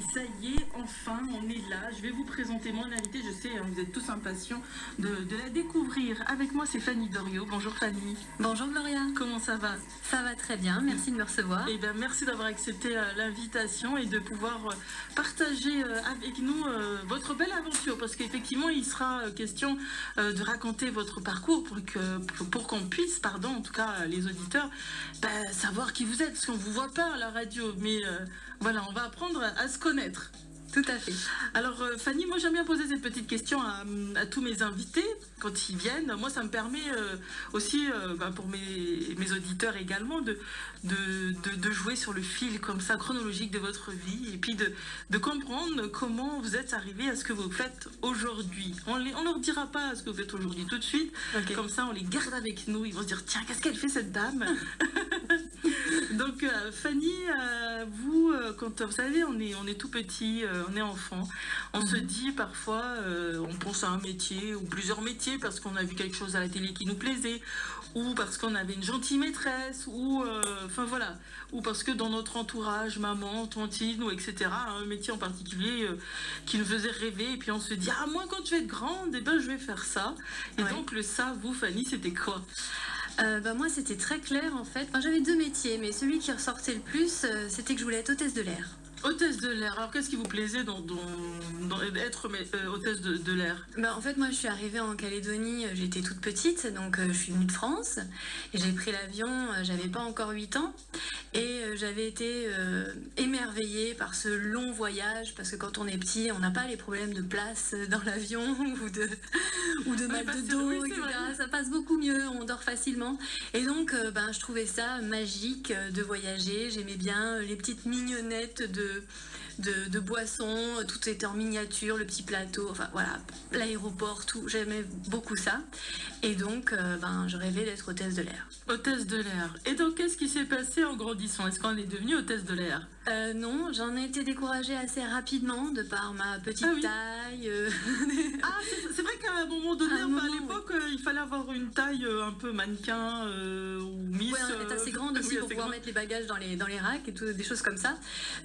Ça y est, enfin, on est là. Je vais vous présenter mon invité. Je sais, hein, vous êtes tous impatients de la découvrir. Avec moi, c'est Fanny Doriot. Bonjour Fanny. Bonjour Gloria. Comment ça va? Ça va très bien, merci de me recevoir. Eh bien, merci d'avoir accepté l'invitation et de pouvoir partager avec nous votre belle aventure. Parce qu'effectivement, il sera question de raconter votre parcours pour qu'on puisse, en tout cas les auditeurs, savoir qui vous êtes. Parce qu'on ne vous voit pas à la radio, mais voilà, on va apprendre à se connaître. Tout à fait. Alors Fanny, moi j'aime bien poser cette petite question à tous mes invités quand ils viennent. Moi ça me permet aussi pour mes auditeurs également de jouer sur le fil comme ça chronologique de votre vie et puis de comprendre comment vous êtes arrivé à ce que vous faites aujourd'hui. On leur dira pas ce que vous faites aujourd'hui tout de suite, okay. Comme ça on les garde avec nous, ils vont se dire tiens, qu'est-ce qu'elle fait cette dame? Donc Fanny, vous, quand vous savez, on est tout petit, on est enfant, on se dit parfois, on pense à un métier ou plusieurs métiers parce qu'on a vu quelque chose à la télé qui nous plaisait, ou parce qu'on avait une gentille maîtresse, ou ou parce que dans notre entourage, maman, tantine, ou etc., un métier en particulier qui nous faisait rêver, et puis on se dit ah moi quand je vais être grande, eh ben je vais faire ça. Et ouais. Donc vous Fanny, c'était quoi? Moi c'était très clair en fait. J'avais deux métiers, mais celui qui ressortait le plus, c'était que je voulais être hôtesse de l'air. Hôtesse de l'air, alors qu'est-ce qui vous plaisait d'être hôtesse de l'air? En fait, moi je suis arrivée en Calédonie, j'étais toute petite, donc je suis venue de France, et j'ai pris l'avion, j'avais pas encore 8 ans, et j'avais été émerveillée par ce long voyage, parce que quand on est petit, on n'a pas les problèmes de place dans l'avion, ou de mal de dos, oui, etc. Ça passe beaucoup mieux, on dort facilement, et donc je trouvais ça magique de voyager, j'aimais bien les petites mignonnettes de boissons, tout était en miniature, le petit plateau, enfin voilà, l'aéroport, tout, j'aimais beaucoup ça. Et donc, je rêvais d'être hôtesse de l'air. Hôtesse de l'air. Et donc, qu'est-ce qui s'est passé en grandissant? Est-ce qu'on est devenu hôtesse de l'air? Non, j'en ai été découragée assez rapidement de par ma petite taille. C'est vrai qu'à un moment donné, à l'époque, il fallait avoir une taille un peu mannequin ou miss. Oui, on est assez grande aussi pour pouvoir mettre les bagages dans les racks et tout, des choses comme ça.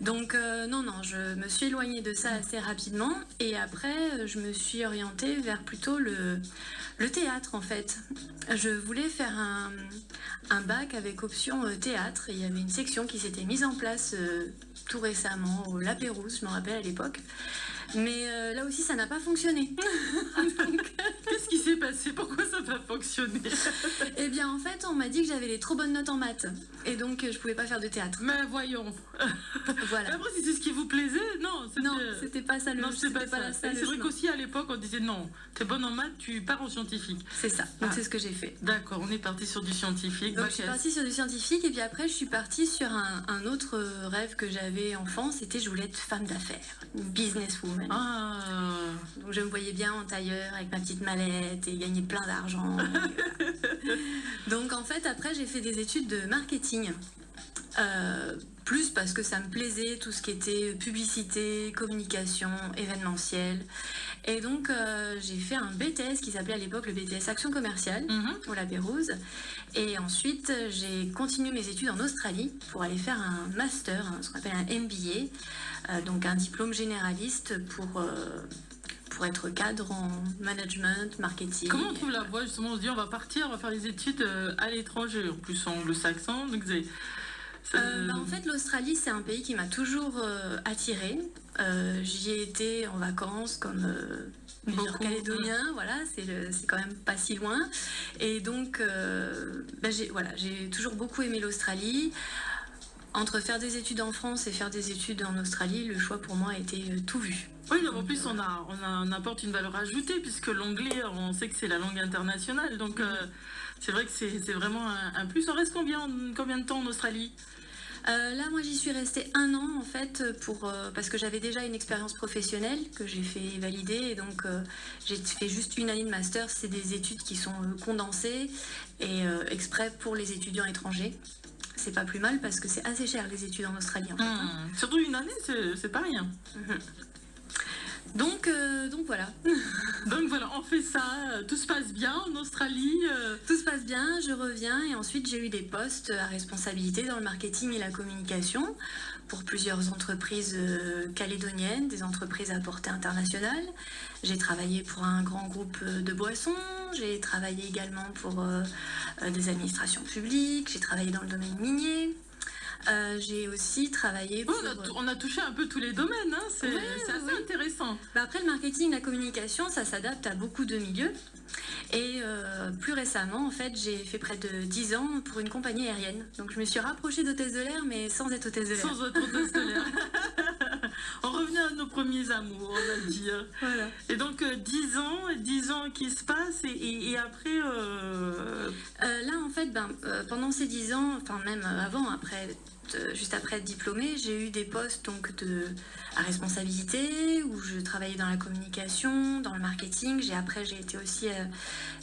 Donc non, je me suis éloignée de ça assez rapidement. Et après, je me suis orientée vers plutôt le théâtre en fait. Je voulais faire un bac avec option théâtre. Il y avait une section qui s'était mise en place tout récemment au La Pérouse, je me rappelle à l'époque. Mais là aussi, ça n'a pas fonctionné. Qu'est-ce qui s'est passé? Pourquoi ça n'a pas fonctionné? Eh bien, en fait, on m'a dit que j'avais les trop bonnes notes en maths. Et donc, je pouvais pas faire de théâtre. Mais voyons. Voilà. Après, si c'est ce qui vous plaisait, non. C'était pas ça. C'est vrai qu'aussi, à l'époque, on disait non, t'es bonne en maths, tu pars en scientifique. C'est ça. Donc, c'est ce que j'ai fait. D'accord, on est parti sur du scientifique. Donc, je suis partie sur du scientifique. Et puis après, je suis partie sur un autre rêve que j'avais enfant. C'était je voulais être femme d'affaires. Businesswoman. Donc je me voyais bien en tailleur avec ma petite mallette et gagner plein d'argent. Donc en fait après j'ai fait des études de marketing. Plus parce que ça me plaisait tout ce qui était publicité, communication, événementiel. Et donc j'ai fait un BTS qui s'appelait à l'époque le BTS Action Commerciale au La Pérouse. Et ensuite j'ai continué mes études en Australie pour aller faire un master, ce qu'on appelle un MBA, donc un diplôme généraliste pour être cadre en management, marketing. Comment on trouve la voie justement? On se dit on va partir, on va faire des études à l'étranger, en plus anglo-saxon. Donc en fait, l'Australie, c'est un pays qui m'a toujours attirée. J'y ai été en vacances comme les Calédoniens, voilà, c'est quand même pas si loin. Et donc, j'ai toujours beaucoup aimé l'Australie. Entre faire des études en France et faire des études en Australie, le choix pour moi a été tout vu. Oui, en plus on apporte une valeur ajoutée puisque l'anglais, on sait que c'est la langue internationale. Donc c'est vrai que c'est vraiment un plus. On reste combien de temps en Australie? Là, moi, j'y suis restée 1 an, en fait, parce que j'avais déjà une expérience professionnelle que j'ai fait valider. Et donc, j'ai fait juste 1 année de master. C'est des études qui sont condensées et exprès pour les étudiants étrangers. C'est pas plus mal parce que c'est assez cher, les études en Australie, en fait. Surtout 1 année, c'est pas rien. Donc voilà. Donc voilà, on fait ça, tout se passe bien en Australie. Tout se passe bien, je reviens et ensuite j'ai eu des postes à responsabilité dans le marketing et la communication pour plusieurs entreprises calédoniennes, des entreprises à portée internationale. J'ai travaillé pour un grand groupe de boissons, j'ai travaillé également pour des administrations publiques, j'ai travaillé dans le domaine minier. J'ai aussi travaillé pour... On a touché un peu tous les domaines, hein. C'est assez intéressant. Après, le marketing, la communication, ça s'adapte à beaucoup de milieux. Et plus récemment, en fait, j'ai fait près de 10 ans pour une compagnie aérienne. Donc je me suis rapprochée d'hôtesse de l'air, mais sans être hôtesse de l'air. Sans être hôtesse de l'air. On revenait à nos premiers amours, on va dire. Voilà. Et donc 10 ans qui se passent et après... Là, en fait, pendant ces 10 ans, enfin même avant, juste après être diplômée, j'ai eu des postes donc à responsabilité où je travaillais dans la communication, dans le marketing. Après, j'ai été aussi à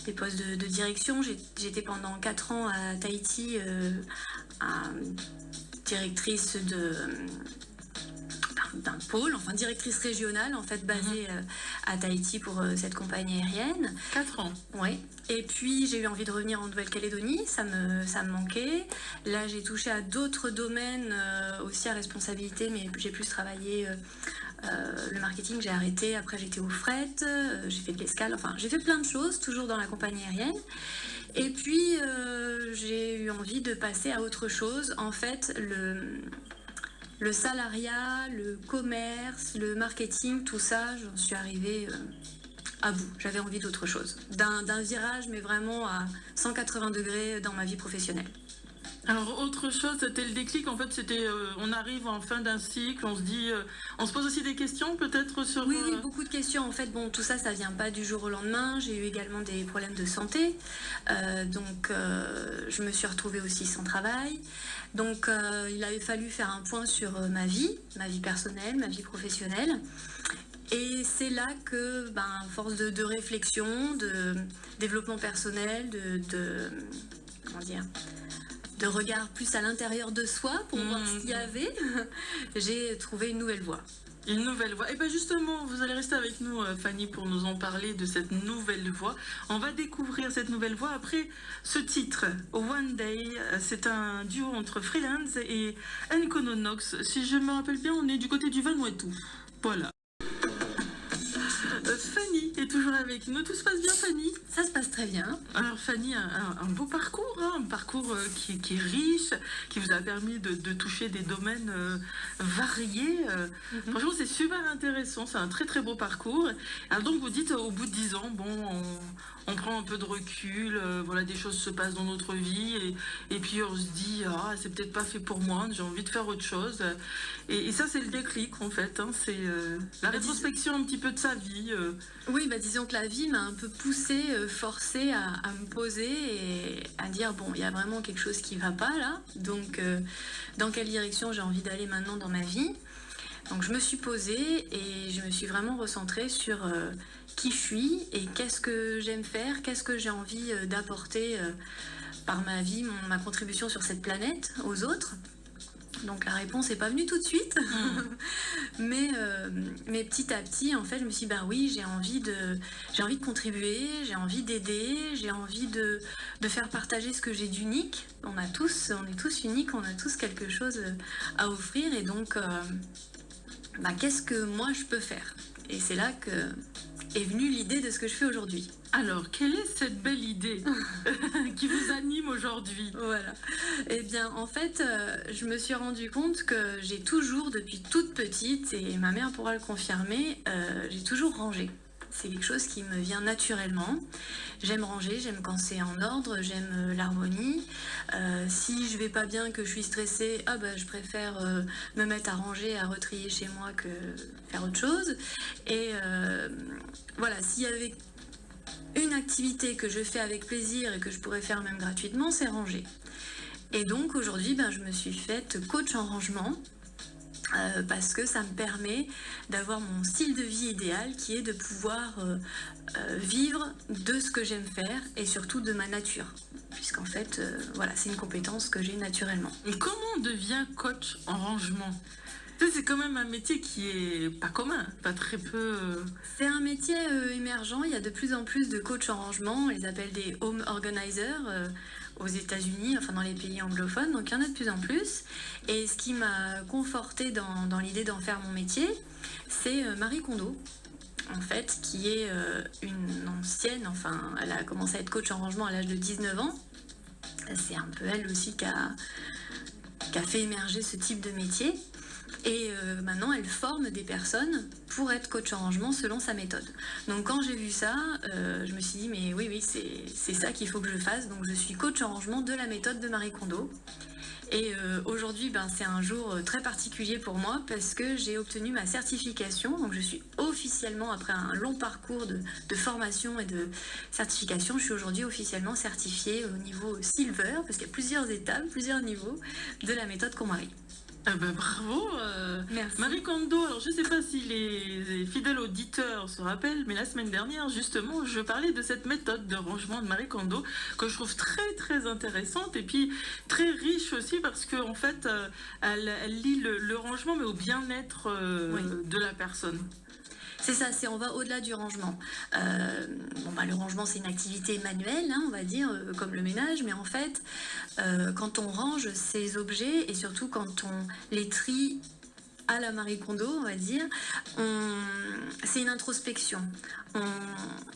des postes de direction. J'étais pendant 4 ans à Tahiti, directrice d'un pôle, enfin directrice régionale en fait basée à Tahiti pour cette compagnie aérienne. 4 ans. Oui. Et puis j'ai eu envie de revenir en Nouvelle-Calédonie, ça me manquait. Là j'ai touché à d'autres domaines aussi à responsabilité, mais j'ai plus travaillé le marketing, j'ai arrêté. Après j'étais au fret, j'ai fait de l'escale, enfin j'ai fait plein de choses, toujours dans la compagnie aérienne. Et puis j'ai eu envie de passer à autre chose. En fait, le salariat, le commerce, le marketing, tout ça, j'en suis arrivée à bout. J'avais envie d'autre chose. D'un virage, mais vraiment à 180 degrés dans ma vie professionnelle. Alors, autre chose, c'était le déclic. En fait, c'était, on arrive en fin d'un cycle, on se dit, on se pose aussi des questions peut-être sur... Oui, beaucoup de questions. En fait, bon, tout ça, ça vient pas du jour au lendemain. J'ai eu également des problèmes de santé. Donc, je me suis retrouvée aussi sans travail. Donc, il avait fallu faire un point sur ma vie personnelle, ma vie professionnelle. Et c'est là que, force de réflexion, de développement personnel, comment dire, de regard plus à l'intérieur de soi pour voir ce qu'il y avait, j'ai trouvé une nouvelle voie. Une nouvelle voie. Et bien justement, vous allez rester avec nous, Fanny, pour nous en parler de cette nouvelle voie. On va découvrir cette nouvelle voie après ce titre, One Day. C'est un duo entre Freelance et Nkono Nox. Si je me rappelle bien, on est du côté du Vanuatu. Voilà. Fanny est toujours avec nous. Tout se passe bien, Fanny? Ça se passe très bien. Alors Fanny, un beau parcours, hein, un parcours qui est riche, qui vous a permis de toucher des domaines variés. Franchement, c'est super intéressant. C'est un très très beau parcours. Alors donc vous dites, au bout de 10 ans, bon, on prend un peu de recul, voilà, des choses se passent dans notre vie et puis on se dit, ah, c'est peut-être pas fait pour moi, j'ai envie de faire autre chose. Et ça, c'est le déclic en fait. Hein, c'est la rétrospection un petit peu de sa vie. Oui, disons que la vie m'a un peu poussée, forcée à me poser et à dire, bon, il y a vraiment quelque chose qui va pas là. Donc, dans quelle direction j'ai envie d'aller maintenant dans ma vie? Donc, je me suis posée et je me suis vraiment recentrée sur qui je suis et qu'est-ce que j'aime faire, qu'est-ce que j'ai envie d'apporter par ma vie, ma contribution sur cette planète aux autres. Donc la réponse n'est pas venue tout de suite, mais petit à petit, en fait, je me suis dit, oui, j'ai envie de contribuer, j'ai envie d'aider, j'ai envie de faire partager ce que j'ai d'unique. On est tous uniques, on a tous quelque chose à offrir, et donc, qu'est-ce que moi je peux faire? Et c'est là que est venue l'idée de ce que je fais aujourd'hui. Alors, quelle est cette belle idée qui vous anime aujourd'hui? Voilà. Eh bien, en fait, je me suis rendu compte que j'ai toujours, depuis toute petite, et ma mère pourra le confirmer, j'ai toujours rangé. C'est quelque chose qui me vient naturellement. J'aime ranger, j'aime quand c'est en ordre, j'aime l'harmonie. Si je vais pas bien, que je suis stressée, je préfère me mettre à ranger, à retrier chez moi que faire autre chose. Et voilà, s'il y avait une activité que je fais avec plaisir et que je pourrais faire même gratuitement, c'est ranger. Et donc aujourd'hui, je me suis faite coach en rangement. Parce que ça me permet d'avoir mon style de vie idéal qui est de pouvoir vivre de ce que j'aime faire et surtout de ma nature. Puisqu'en fait, voilà, c'est une compétence que j'ai naturellement. Et comment on devient coach en rangement? C'est quand même un métier qui est pas commun, pas très peu... C'est un métier émergent. Il y a de plus en plus de coachs en rangement. On les appelle des home organizers aux États-Unis, enfin dans les pays anglophones. Donc il y en a de plus en plus. Et ce qui m'a confortée dans l'idée d'en faire mon métier, c'est Marie Kondo, en fait, qui est une ancienne, enfin, elle a commencé à être coach en rangement à l'âge de 19 ans. C'est un peu elle aussi qui a fait émerger ce type de métier. Et maintenant, elle forme des personnes pour être coach en rangement selon sa méthode. Donc quand j'ai vu ça, je me suis dit, mais oui, c'est ça qu'il faut que je fasse. Donc je suis coach en rangement de la méthode de Marie Kondo. Et aujourd'hui, c'est un jour très particulier pour moi parce que j'ai obtenu ma certification. Donc je suis officiellement, après un long parcours de formation et de certification, je suis aujourd'hui officiellement certifiée au niveau Silver, parce qu'il y a plusieurs étapes, plusieurs niveaux de la méthode KonMari. Ah ben bravo Marie Kondo. Alors je ne sais pas si les fidèles auditeurs se rappellent, mais la semaine dernière justement je parlais de cette méthode de rangement de Marie Kondo que je trouve très très intéressante et puis très riche aussi parce que en fait elle lie le rangement mais au bien-être de la personne. C'est ça, on va au-delà du rangement. Le rangement, c'est une activité manuelle, on va dire, comme le ménage, mais en fait, quand on range ces objets, et surtout quand on les trie à la Marie Kondo, on va dire, c'est une introspection.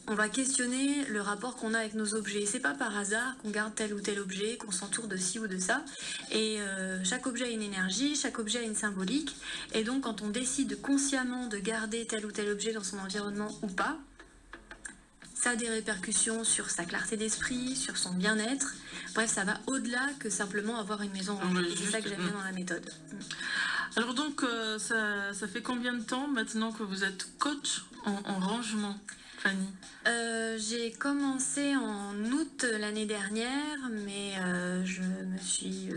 On va questionner le rapport qu'on a avec nos objets. C'est pas par hasard qu'on garde tel ou tel objet, qu'on s'entoure de ci ou de ça. Et chaque objet a une énergie, chaque objet a une symbolique. Et donc, quand on décide consciemment de garder tel ou tel objet dans son environnement ou pas, ça a des répercussions sur sa clarté d'esprit, sur son bien-être. Bref, ça va au-delà que simplement avoir une maison rangée. C'est ça que j'aime bien dans la méthode. Alors donc, ça fait combien de temps maintenant que vous êtes coach en rangement, Fanny? J'ai commencé en août l'année dernière, mais je me suis...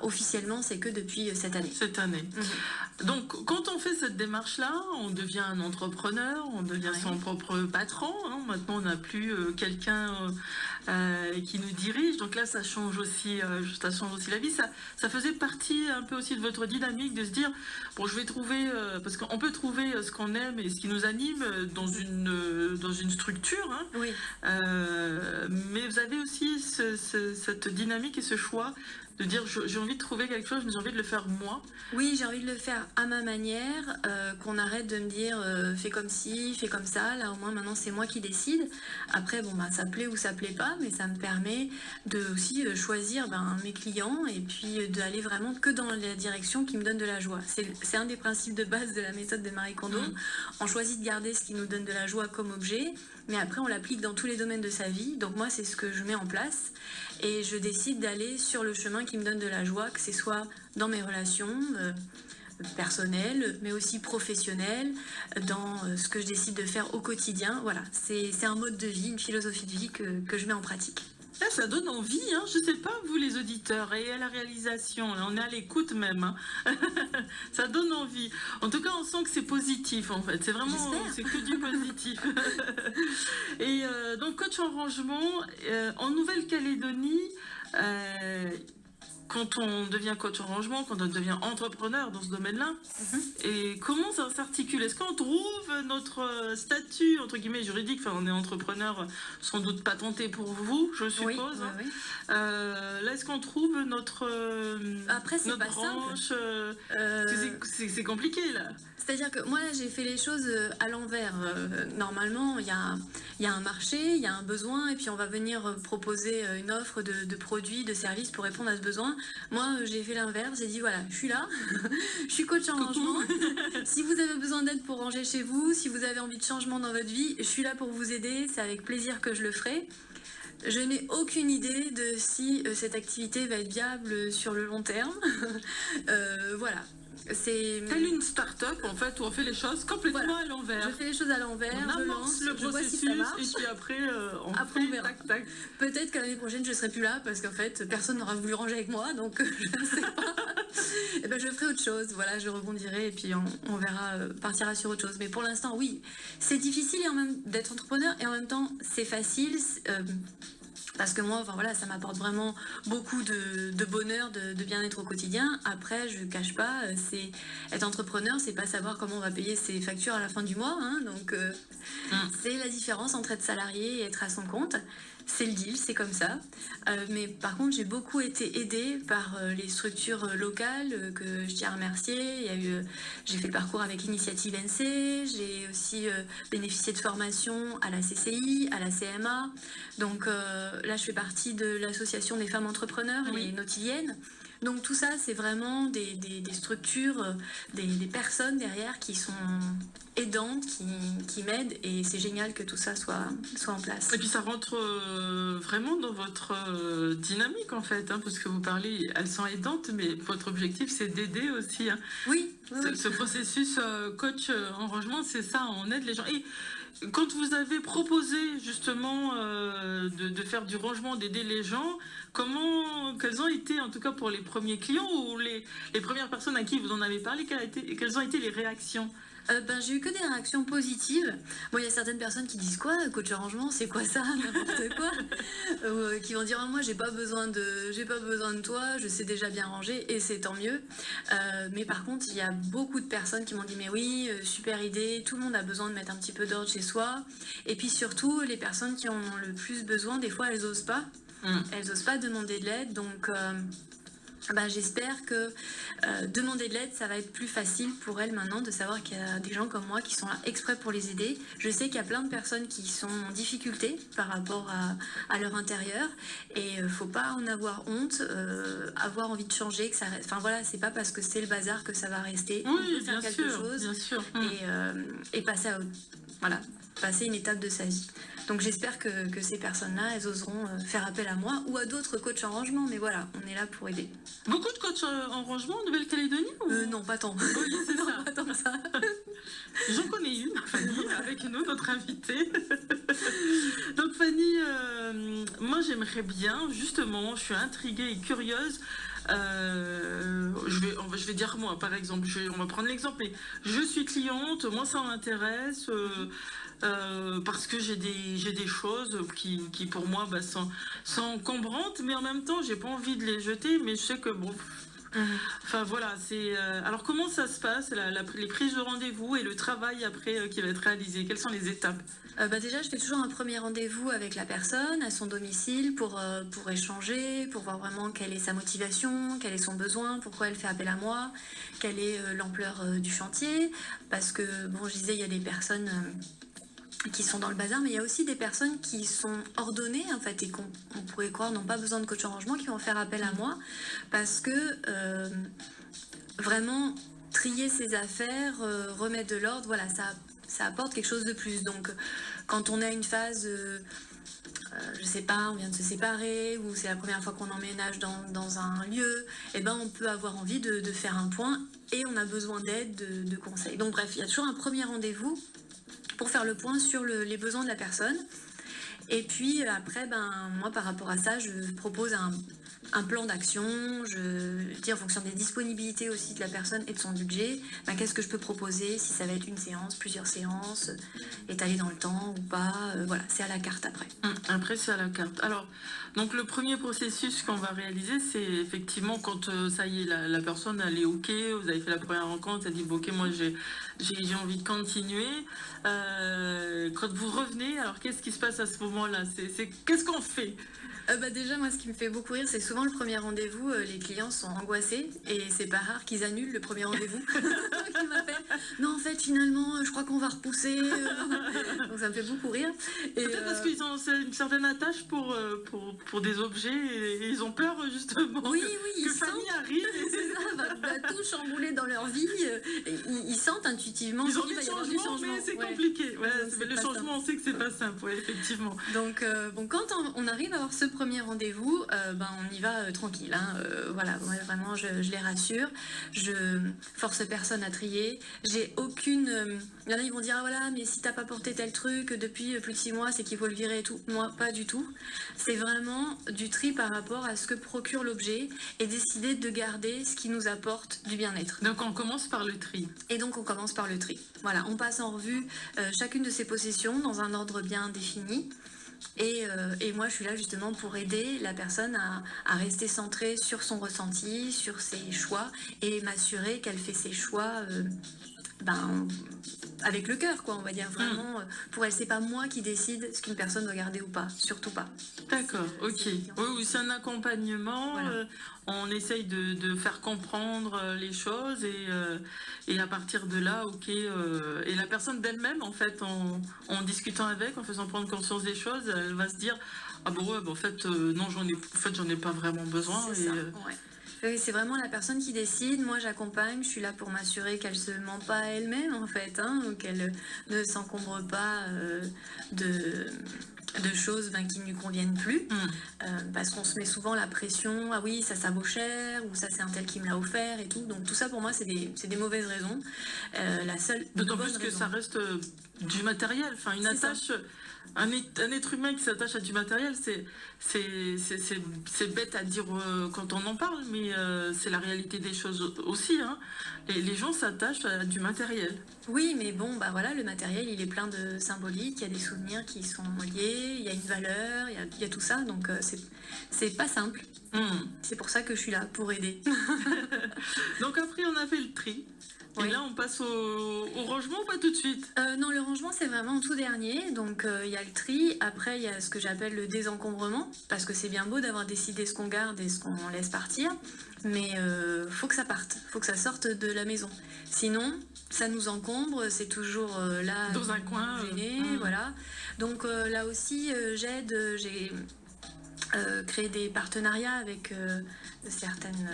officiellement, c'est que depuis cette année. Cette année. Donc, quand on fait cette démarche-là, on devient un entrepreneur, on devient son propre patron. Maintenant, on n'a plus quelqu'un qui nous dirige. Donc là, ça change aussi la vie. Ça faisait partie un peu aussi de votre dynamique de se dire, bon, je vais trouver... parce qu'on peut trouver ce qu'on aime et ce qui nous anime dans une structure. Oui. Mais vous avez aussi cette dynamique et ce choix de dire j'ai envie de trouver quelque chose, mais j'ai envie de le faire moi. Oui, j'ai envie de le faire à ma manière, qu'on arrête de me dire fais comme ci, fais comme ça. Là au moins maintenant c'est moi qui décide. Après ça plaît ou ça plaît pas, mais ça me permet de aussi choisir mes clients et puis d'aller vraiment que dans la direction qui me donne de la joie. C'est un des principes de base de la méthode de Marie Kondo. On choisit de garder ce qui nous donne de la joie comme objet, mais après on l'applique dans tous les domaines de sa vie. Donc moi c'est ce que je mets en place et je décide d'aller sur le chemin qui me donne de la joie, que ce soit dans mes relations personnelles, mais aussi professionnelles, dans ce que je décide de faire au quotidien. Voilà, c'est un mode de vie, une philosophie de vie que je mets en pratique. Ça donne envie, je ne sais pas vous les auditeurs et à la réalisation, là, on est à l'écoute même. Ça donne envie. En tout cas, on sent que c'est positif en fait. C'est vraiment, c'est que du positif. Et donc coach en rangement en Nouvelle-Calédonie. Quand on devient coach en rangement, quand on devient entrepreneur dans ce domaine-là, et comment ça s'articule? Est-ce qu'on trouve notre statut, entre guillemets, juridique? Enfin, on est entrepreneur, sans doute patenté pour vous, je suppose. Oui. Là, est-ce qu'on trouve notre Après, c'est notre pas branche C'est compliqué, là. C'est-à-dire que moi, là, j'ai fait les choses à l'envers. Normalement, il y a un marché, il y a un besoin, et puis on va venir proposer une offre de produits, de services pour répondre à ce besoin. Moi, j'ai fait l'inverse. J'ai dit, voilà, je suis là, je suis coach en rangement. Si vous avez besoin d'aide pour ranger chez vous, si vous avez envie de changement dans votre vie, je suis là pour vous aider. C'est avec plaisir que je le ferai. Je n'ai aucune idée de si cette activité va être viable sur le long terme. Voilà. C'est telle une start-up en fait où on fait les choses complètement à l'envers. Je fais les choses à l'envers, je lance le processus si et puis après on verra. Tac. Peut-être qu'à l'année prochaine je serai plus là parce qu'en fait personne n'aura voulu ranger avec moi, donc je ne sais pas. Et je ferai autre chose. Voilà, je rebondirai et puis on verra, partira sur autre chose. Mais pour l'instant, oui, c'est difficile d'être entrepreneur et en même temps c'est facile. Parce que moi, enfin voilà, ça m'apporte vraiment beaucoup de bonheur, de bien-être au quotidien. Après, je ne cache pas, c'est être entrepreneur, c'est pas savoir comment on va payer ses factures à la fin du mois. Hein, donc, c'est la différence entre être salarié et être à son compte. C'est le deal, c'est comme ça. Mais par contre, j'ai beaucoup été aidée par les structures locales que je tiens à remercier. J'ai fait le parcours avec l'initiative NC, j'ai aussi bénéficié de formations à la CCI, à la CMA. Donc là, je fais partie de l'association des femmes entrepreneurs, les Nautiliennes. Donc tout ça, c'est vraiment des structures, des personnes derrière qui sont aidantes, qui m'aident, et c'est génial que tout ça soit en place. Et puis ça rentre vraiment dans votre dynamique en fait, hein, parce que vous parlez, elles sont aidantes, mais votre objectif c'est d'aider aussi. Hein. Oui. Ce processus coach en rangement, c'est ça, on aide les gens. Et quand vous avez proposé justement de faire du rangement, d'aider les gens, quels ont été, en tout cas pour les premiers clients ou les premières personnes à qui vous en avez parlé, quelles ont été les réactions? J'ai eu que des réactions positives. Bon, il y a certaines personnes qui disent quoi, coach rangement, c'est quoi ça, n'importe quoi, qui vont dire moi j'ai pas besoin de toi, je sais déjà bien ranger, et c'est tant mieux. Mais par contre, il y a beaucoup de personnes qui m'ont dit mais oui, super idée, tout le monde a besoin de mettre un petit peu d'ordre chez soi. Et puis surtout, les personnes qui en ont le plus besoin, des fois elles osent pas. Elles osent pas demander de l'aide, donc j'espère que demander de l'aide, ça va être plus facile pour elles maintenant de savoir qu'il y a des gens comme moi qui sont là exprès pour les aider. Je sais qu'il y a plein de personnes qui sont en difficulté par rapport à leur intérieur, et faut pas en avoir honte, avoir envie de changer, que ça reste. Enfin voilà, c'est pas parce que c'est le bazar que ça va rester. Oui, on peut faire quelque chose, bien sûr. Et passer une étape de sa vie. Donc j'espère que ces personnes-là, elles oseront faire appel à moi ou à d'autres coachs en rangement. Mais voilà, on est là pour aider. Beaucoup de coachs en rangement en Nouvelle-Calédonie ou... Non, pas tant. Oui, c'est non, ça. Pas tant que ça. J'en connais une, Fanny, avec nous, notre invitée. Donc Fanny, moi j'aimerais bien, justement, je suis intriguée et curieuse. Je vais dire moi, par exemple, on va prendre l'exemple, mais je suis cliente, moi ça m'intéresse parce que j'ai des choses qui pour moi sont encombrantes, mais en même temps j'ai pas envie de les jeter, mais je sais que bon. Enfin voilà, c'est. Alors comment ça se passe, les prises de rendez-vous et le travail après qui va être réalisé? Quelles sont les étapes? Déjà, je fais toujours un premier rendez-vous avec la personne à son domicile pour échanger, pour voir vraiment quelle est sa motivation, quel est son besoin, pourquoi elle fait appel à moi, quelle est l'ampleur du chantier. Parce que, bon, je disais, il y a des personnes qui sont dans le bazar, mais il y a aussi des personnes qui sont ordonnées en fait et qu'on pourrait croire n'ont pas besoin de coach en rangement, qui vont faire appel à moi parce que vraiment trier ses affaires, remettre de l'ordre, voilà, ça apporte quelque chose de plus. Donc quand on a une phase je sais pas, on vient de se séparer ou c'est la première fois qu'on emménage dans un lieu, et on peut avoir envie de faire un point et on a besoin d'aide, de conseils. Donc bref, il y a toujours un premier rendez-vous pour faire le point sur les besoins de la personne. Et puis après, moi par rapport à ça, je propose un plan d'action. Je dis en fonction des disponibilités aussi de la personne et de son budget, qu'est-ce que je peux proposer, si ça va être une séance, plusieurs séances, étalées dans le temps ou pas. Voilà, c'est à la carte après. Après, c'est à la carte. Alors, donc le premier processus qu'on va réaliser, c'est effectivement quand ça y est, la personne elle est OK, vous avez fait la première rencontre, elle dit bon, OK, moi j'ai envie de continuer. Quand vous revenez, alors qu'est-ce qui se passe à ce moment-là? Qu'est-ce qu'on fait? Déjà, moi, ce qui me fait beaucoup rire, c'est souvent le premier rendez-vous, les clients sont angoissés et c'est pas rare qu'ils annulent le premier rendez-vous. Ils m'appellent. Non, en fait, finalement, je crois qu'on va repousser. Donc ça me fait beaucoup rire. Peut-être parce qu'ils ont une certaine attache pour des objets et ils ont peur justement que Fanny arrive. C'est ça, va tout chambouler dans leur vie. Ils sentent intuitivement qu'ils va y avoir du changement, mais c'est compliqué. Ouais, le changement, on sait que c'est pas simple, ouais, effectivement. Donc, quand on arrive à avoir ce premier rendez-vous, on y va tranquille. Voilà, moi, vraiment, je les rassure. Je force personne à trier. J'ai aucune. Il y en a, ils vont dire ah voilà, mais si t'as pas porté tel truc depuis plus de 6 mois, c'est qu'il faut le virer et tout. Moi, pas du tout. C'est vraiment du tri par rapport à ce que procure l'objet et décider de garder ce qui nous apporte du bien-être. Donc on commence par le tri. Et donc on commence par le tri. Voilà, on passe en revue chacune de ces possessions dans un ordre bien défini. Et moi, je suis là justement pour aider la personne à rester centrée sur son ressenti, sur ses choix, et m'assurer qu'elle fait ses choix avec le cœur, quoi, on va dire. Vraiment, pour elle, c'est pas moi qui décide ce qu'une personne doit garder ou pas, surtout pas. D'accord, ok. Oui, c'est un accompagnement. Voilà. On essaye de faire comprendre les choses et à partir de là, ok. Et la personne d'elle-même, en fait, en discutant avec, en faisant prendre conscience des choses, elle va se dire ah bon, ouais, bah, en fait, non, j'en ai pas vraiment besoin. C'est ça, ouais. Oui, c'est vraiment la personne qui décide. Moi, j'accompagne. Je suis là pour m'assurer qu'elle se ment pas à elle-même, en fait, ou qu'elle ne s'encombre pas de choses qui ne lui conviennent plus. Parce qu'on se met souvent la pression. Ah oui, ça vaut cher, ou ça, c'est un tel qui me l'a offert et tout. Donc, tout ça, pour moi, c'est des mauvaises raisons. La seule d'autant plus que ça reste du matériel. Enfin, une attache... Un être humain qui s'attache à du matériel, c'est bête à dire quand on en parle, mais c'est la réalité des choses aussi. Les gens s'attachent à du matériel. Oui, mais bon, voilà, le matériel, il est plein de symboliques, il y a des souvenirs qui sont liés, il y a une valeur, il y a tout ça, donc c'est pas simple. C'est pour ça que je suis là, pour aider. Donc après, on a fait le tri. Et là, on passe au rangement ou pas tout de suite? Non, le rangement, c'est vraiment en tout dernier. Donc, il y a le tri. Après, il y a ce que j'appelle le désencombrement. Parce que c'est bien beau d'avoir décidé ce qu'on garde et ce qu'on laisse partir. Mais faut que ça parte. Faut que ça sorte de la maison. Sinon, ça nous encombre. C'est toujours là. Dans un coin. Voilà. Donc, là aussi, j'aide. J'ai créé des partenariats avec certaines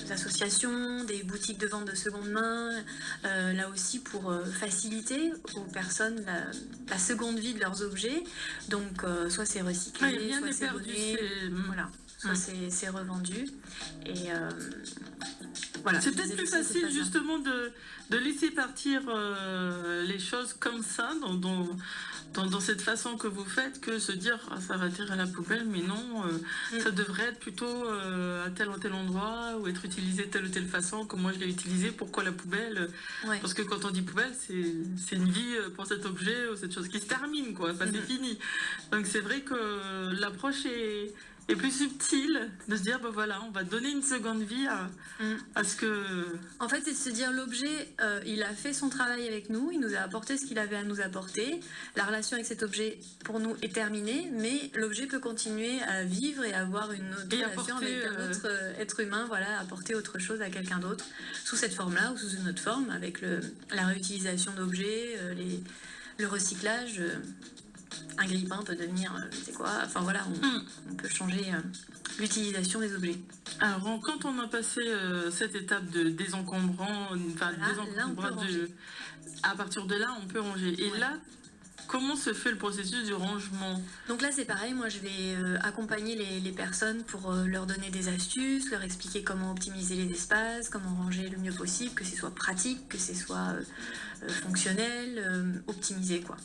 associations, des boutiques de vente de seconde main, là aussi pour faciliter aux personnes la seconde vie de leurs objets. Donc soit c'est recyclé, soit c'est donné, voilà, soit c'est revendu. Et voilà. C'est peut-être plus facile justement de laisser partir les choses comme ça dans cette façon que vous faites, que se dire ça va tirer à la poubelle, mais non, ça devrait être plutôt à tel ou tel endroit ou être utilisé de telle ou telle façon comme moi je l'ai utilisé. Pourquoi la poubelle? Parce que quand on dit poubelle, c'est une vie pour cet objet ou cette chose qui se termine, quoi. Enfin, c'est fini. Donc c'est vrai que l'approche est plus subtile de se dire voilà, on va donner une seconde vie à ce que... En fait, c'est de se dire l'objet, il a fait son travail avec nous, il nous a apporté ce qu'il avait à nous apporter. La relation avec cet objet, pour nous, est terminée, mais l'objet peut continuer à vivre et avoir une autre relation avec un autre être humain, voilà, apporter autre chose à quelqu'un d'autre, sous cette forme-là ou sous une autre forme, avec la réutilisation d'objets, le recyclage... Un grille-pain peut devenir, c'est quoi, enfin voilà, on peut changer l'utilisation des objets. Alors, quand on a passé cette étape de désencombrant, à partir de là, on peut ranger. Et là, comment se fait le processus du rangement? Donc là, c'est pareil, moi je vais accompagner les personnes pour leur donner des astuces, leur expliquer comment optimiser les espaces, comment ranger le mieux possible, que ce soit pratique, que ce soit fonctionnel, optimisé, quoi.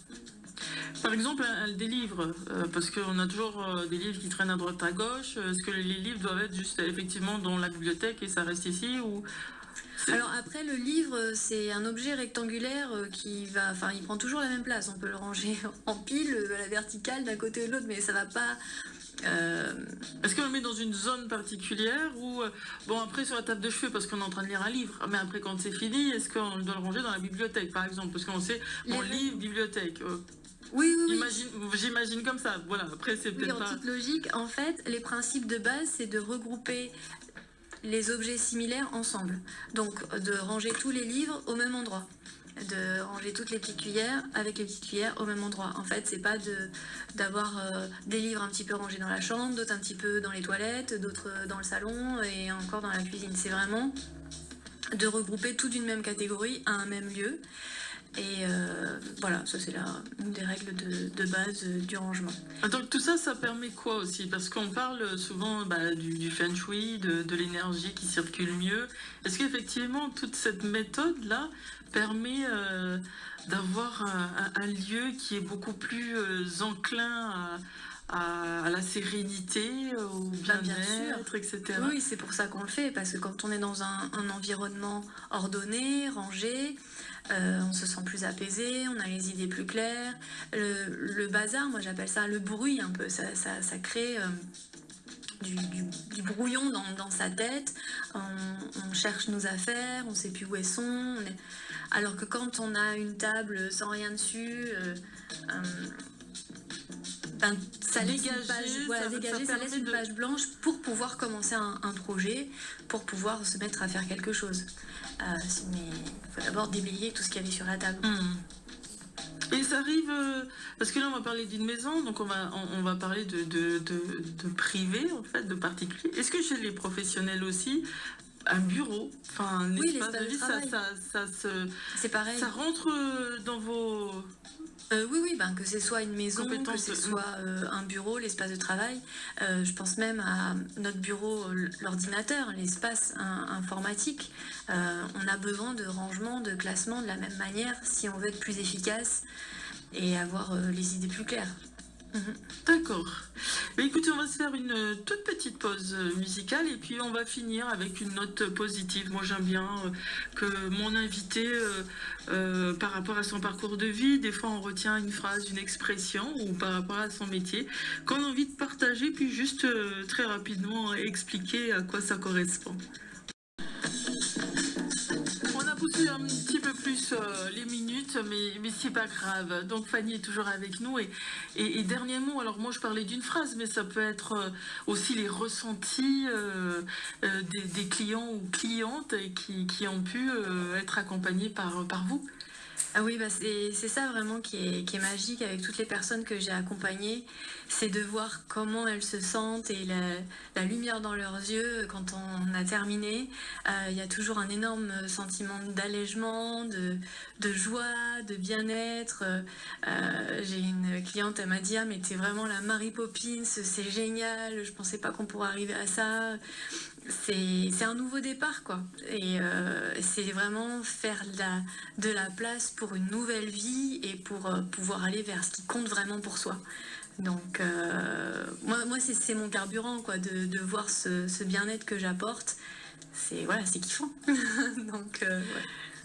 Par exemple, des livres, parce qu'on a toujours des livres qui traînent à droite à gauche. Est-ce que les livres doivent être juste effectivement dans la bibliothèque et ça reste ici ou... Alors après, le livre, c'est un objet rectangulaire il prend toujours la même place. On peut le ranger en pile, à la verticale, d'un côté ou de l'autre, mais ça va pas... Est-ce qu'on le met dans une zone particulière ou bon, après sur la table de chevet parce qu'on est en train de lire un livre, mais après quand c'est fini, est-ce qu'on doit le ranger dans la bibliothèque par exemple, parce qu'on sait livre, bibliothèque. Oui. J'imagine comme ça. Voilà. Après, c'est peut-être en toute logique, en fait, les principes de base, c'est de regrouper les objets similaires ensemble. Donc, de ranger tous les livres au même endroit. De ranger toutes les petites cuillères avec les petites cuillères au même endroit. En fait, c'est pas d'avoir des livres un petit peu rangés dans la chambre, d'autres un petit peu dans les toilettes, d'autres dans le salon et encore dans la cuisine. C'est vraiment de regrouper tout d'une même catégorie à un même lieu. Et voilà, ça c'est une des règles de base du rangement. Donc tout ça, ça permet quoi aussi? Parce qu'on parle souvent du feng shui, de l'énergie qui circule mieux. Est-ce qu'effectivement, toute cette méthode-là permet d'avoir un lieu qui est beaucoup plus enclin à la sérénité, au bien-être, etc. Oui, c'est pour ça qu'on le fait, parce que quand on est dans un environnement ordonné, rangé, on se sent plus apaisé, on a les idées plus claires. Le bazar, moi j'appelle ça le bruit un peu, ça crée du brouillon dans sa tête, on cherche nos affaires, on ne sait plus où elles sont. Alors que quand on a une table sans rien dessus, ça laisse une page blanche pour pouvoir commencer un projet, pour pouvoir se mettre à faire quelque chose. Mais il faut d'abord déblayer tout ce qu'il y avait sur la table. Et ça arrive, parce que là on va parler d'une maison, donc on va parler de privé, en fait, de particulier. Est-ce que chez les professionnels aussi, un bureau, enfin un espace de vie, c'est pareil. Ça rentre dans vos... Oui, que ce soit une maison, que ce soit un bureau, l'espace de travail. Je pense même à notre bureau, l'ordinateur, l'espace informatique. On a besoin de rangement, de classement de la même manière si on veut être plus efficace et avoir les idées plus claires. D'accord. Mais écoutez, on va se faire une toute petite pause musicale et puis on va finir avec une note positive. Moi, j'aime bien que mon invité, par rapport à son parcours de vie, des fois on retient une phrase, une expression ou par rapport à son métier, qu'on a envie de partager, puis juste très rapidement expliquer à quoi ça correspond. poussé un petit peu plus les minutes, mais c'est pas grave. Donc Fanny est toujours avec nous. Et dernier mot, alors moi je parlais d'une phrase, mais ça peut être aussi les ressentis des clients ou clientes qui ont pu être accompagnés par vous. Ah oui, c'est ça vraiment qui est magique avec toutes les personnes que j'ai accompagnées, c'est de voir comment elles se sentent et la lumière dans leurs yeux quand on a terminé. Il y a toujours un énorme sentiment d'allègement, de joie, de bien-être. J'ai une cliente, elle m'a dit « Ah mais t'es vraiment la Mary Poppins, c'est génial, je pensais pas qu'on pourrait arriver à ça ». C'est un nouveau départ, quoi. Et c'est vraiment faire de la place pour une nouvelle vie et pour pouvoir aller vers ce qui compte vraiment pour soi. Donc, moi c'est mon carburant, quoi, de voir ce bien-être que j'apporte. C'est kiffant. Donc, ouais.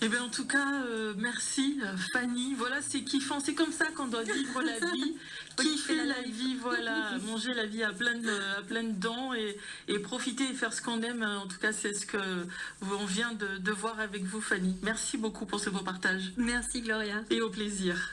Eh bien, en tout cas, merci Fanny. Voilà, c'est kiffant. C'est comme ça qu'on doit vivre la vie. Kiffer la vie, voilà. Manger la vie à pleines dents et profiter et faire ce qu'on aime. En tout cas, c'est ce qu'on vient de voir avec vous, Fanny. Merci beaucoup pour ce beau partage. Merci, Gloria. Et au plaisir.